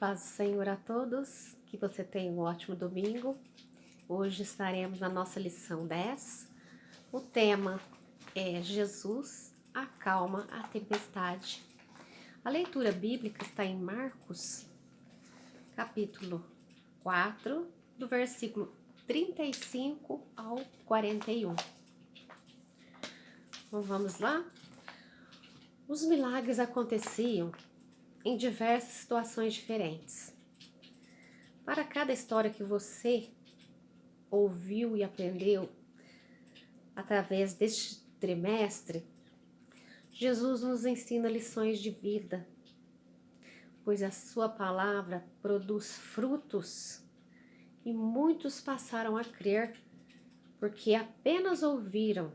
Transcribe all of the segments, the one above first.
Paz do Senhor a todos, que você tenha um ótimo domingo. Hoje estaremos na nossa lição 10. O tema é Jesus acalma a tempestade. A leitura bíblica está em Marcos, capítulo 4, do versículo 35 ao 41. Então vamos lá? Os milagres aconteciam em diversas situações diferentes. Para cada história que você ouviu e aprendeu através deste trimestre, Jesus nos ensina lições de vida, pois a sua palavra produz frutos e muitos passaram a crer porque apenas ouviram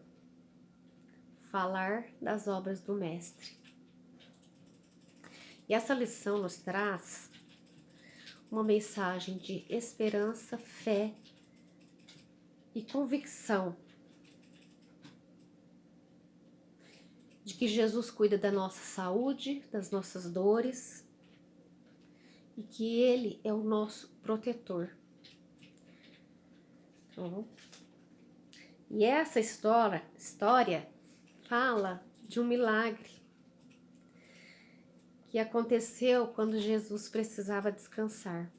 falar das obras do Mestre. E essa lição nos traz uma mensagem de esperança, fé e convicção de que Jesus cuida da nossa saúde, das nossas dores e que Ele é o nosso protetor. E essa história fala de um milagre que aconteceu quando Jesus precisava descansar.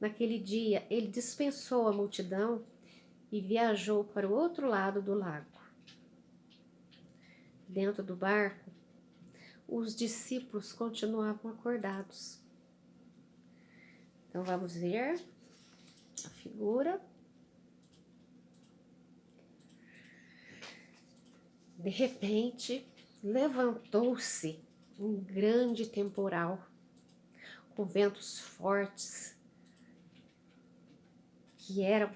Naquele dia, ele dispensou a multidão e viajou para o outro lado do lago. Dentro do barco, os discípulos continuavam acordados. Então vamos ver a figura. De repente, levantou-se um grande temporal, com ventos fortes, que eram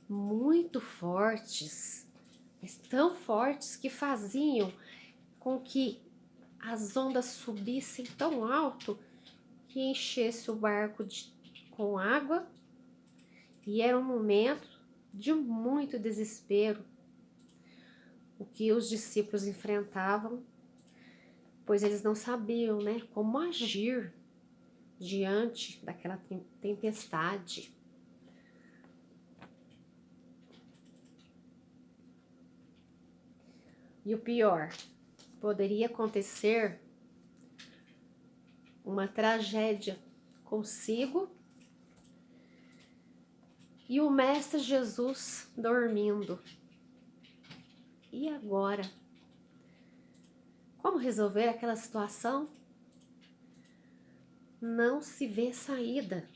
muito fortes, mas tão fortes que faziam com que as ondas subissem tão alto que enchesse o barco com água, e era um momento de muito desespero o que os discípulos enfrentavam, pois eles não sabiam, como agir diante daquela tempestade. E o pior, poderia acontecer uma tragédia consigo e o Mestre Jesus dormindo. E agora? Como resolver aquela situação? Não se vê saída,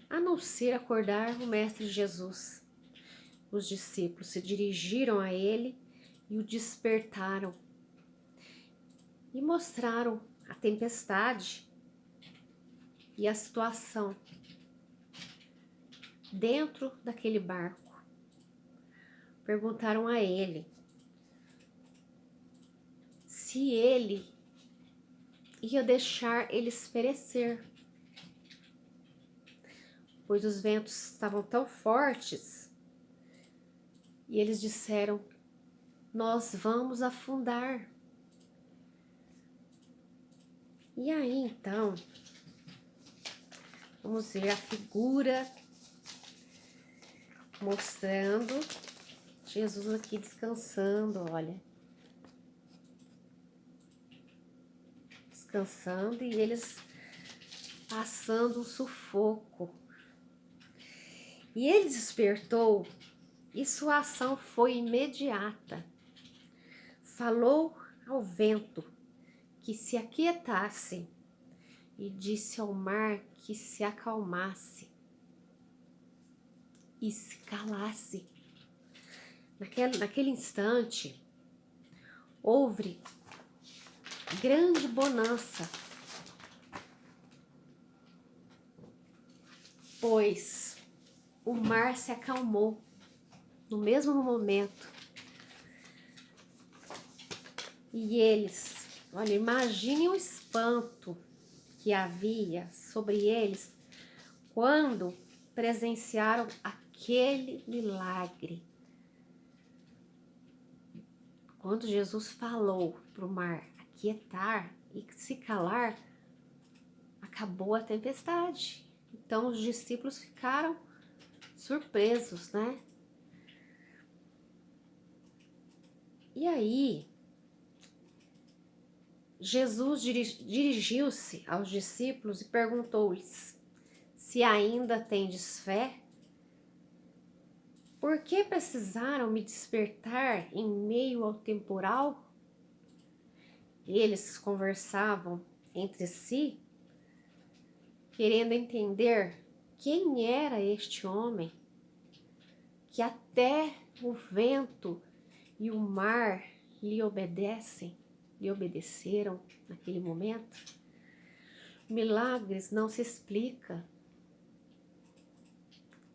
a não ser acordar o Mestre Jesus. Os discípulos se dirigiram a ele e o despertaram e mostraram a tempestade e a situação dentro daquele barco. Perguntaram a ele se ele ia deixar eles perecer, pois os ventos estavam tão fortes, e eles disseram: nós vamos afundar. E aí então, vamos ver a figura mostrando Jesus aqui descansando, olha. Descansando e eles passando um sufoco. E ele despertou e sua ação foi imediata. Falou ao vento que se aquietasse e disse ao mar que se acalmasse e se calasse. Naquele instante, houve grande bonança, pois o mar se acalmou no mesmo momento. E eles, olha, imaginem o espanto que havia sobre eles quando presenciaram aquele milagre. Quando Jesus falou para o mar aquietar e se calar, acabou a tempestade. Então os discípulos ficaram surpresos, né? E aí, Jesus dirigiu-se aos discípulos e perguntou-lhes: se ainda tendes fé? Por que precisaram me despertar em meio ao temporal? Eles conversavam entre si, querendo entender quem era este homem, que até o vento e o mar lhe obedeceram naquele momento. Milagres não se explica.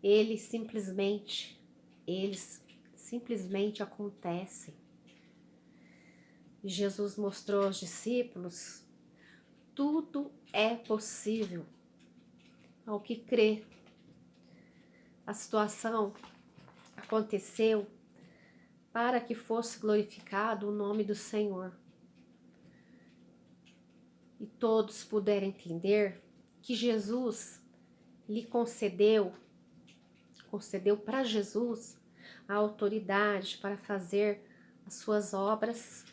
Eles simplesmente acontecem. E Jesus mostrou aos discípulos: tudo é possível ao que crê. A situação aconteceu para que fosse glorificado o nome do Senhor. E todos puderam entender que Jesus lhe concedeu para Jesus a autoridade para fazer as suas obras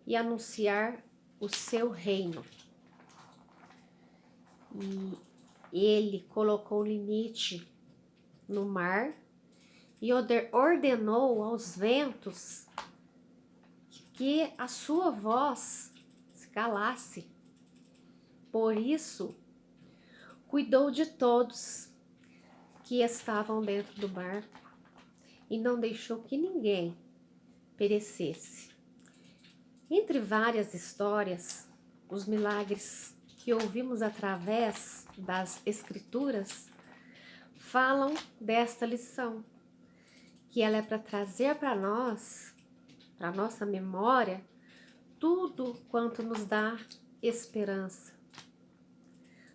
e anunciar o seu reino. E ele colocou limite no mar e ordenou aos ventos que a sua voz se calasse. Por isso, cuidou de todos que estavam dentro do barco e não deixou que ninguém perecesse. Entre várias histórias, os milagres que ouvimos através das Escrituras falam desta lição, que ela é para trazer para nós, para nossa memória, tudo quanto nos dá esperança.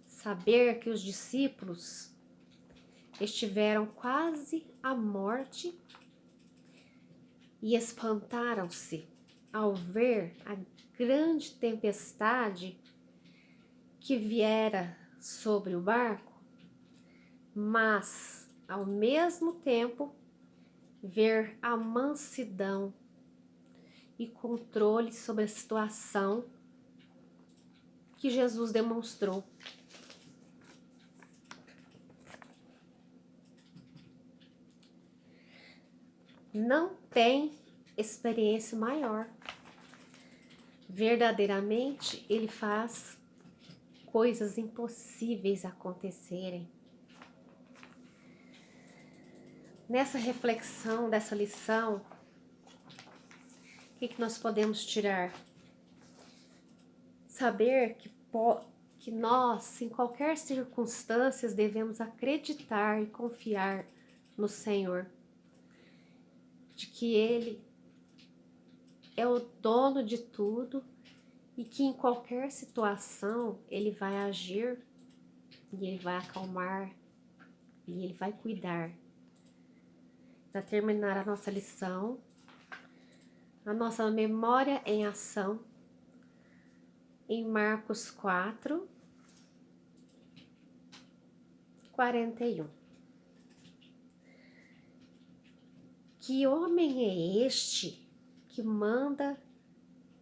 Saber que os discípulos estiveram quase à morte e espantaram-se ao ver a grande tempestade que viera sobre o barco, mas ao mesmo tempo ver a mansidão e controle sobre a situação que Jesus demonstrou. Não tem experiência maior. Verdadeiramente, ele faz coisas impossíveis acontecerem. Nessa reflexão dessa lição, o que nós podemos tirar? Saber que nós, em qualquer circunstância, devemos acreditar e confiar no Senhor. De que Ele é o dono de tudo e que em qualquer situação Ele vai agir e Ele vai acalmar e Ele vai cuidar. Para terminar a nossa lição, a nossa memória em ação, em Marcos 4, 41. Que homem é este que manda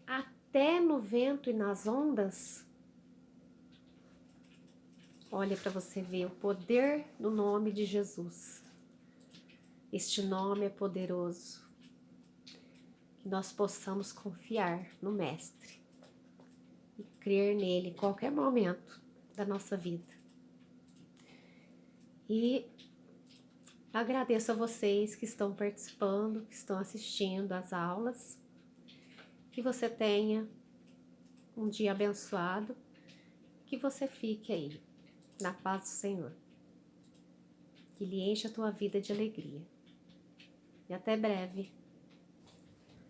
até no vento e nas ondas? Olha para você ver o poder do nome de Jesus. Este nome é poderoso. Que nós possamos confiar no Mestre e crer nele em qualquer momento da nossa vida. E agradeço a vocês que estão participando, que estão assistindo às aulas. Que você tenha um dia abençoado. Que você fique aí, na paz do Senhor. Que Ele encha a tua vida de alegria. E até breve.